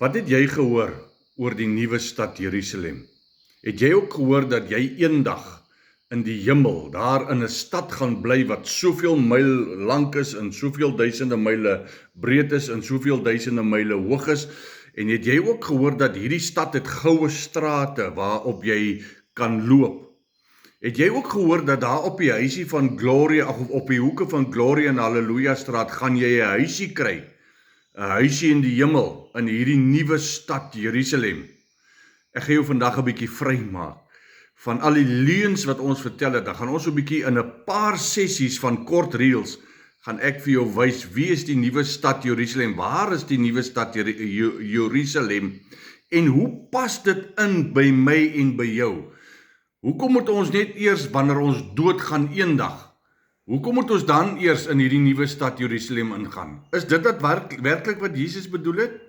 Wat het jy gehoor oor die nuwe stad Jerusalem? Het jy ook gehoor dat jy eendag in die hemel, daar in 'n stad gaan bly wat soveel myl lank is en soveel duisende myle breed is en soveel duisende myle hoog is? En het jy ook gehoor dat hierdie stad het goue strate waarop jy kan loop? Het jy ook gehoor dat daar op die huisie van Gloria, of op die hoeke van Gloria en Halleluja straat, gaan jy 'n huisie kry? 'n Huisie in die hemel, in hierdie nuwe stad Jerusalem. Ek gaan jou vandag 'n bietjie vrymaak van al die leuns wat ons vertel het. Dan gaan ons 'n bietjie in 'n paar sessies van kort reels, gaan ek vir jou wys wie is die nuwe stad Jerusalem, waar is die nuwe stad Jerusalem, en hoe pas dit in by my en by jou? Hoekom moet ons net eers wanneer ons doodgaan eendag? Hoekom moet ons dan eers in hierdie nuwe stad Jerusalem ingaan? Is dit werklik wat Jesus bedoel het?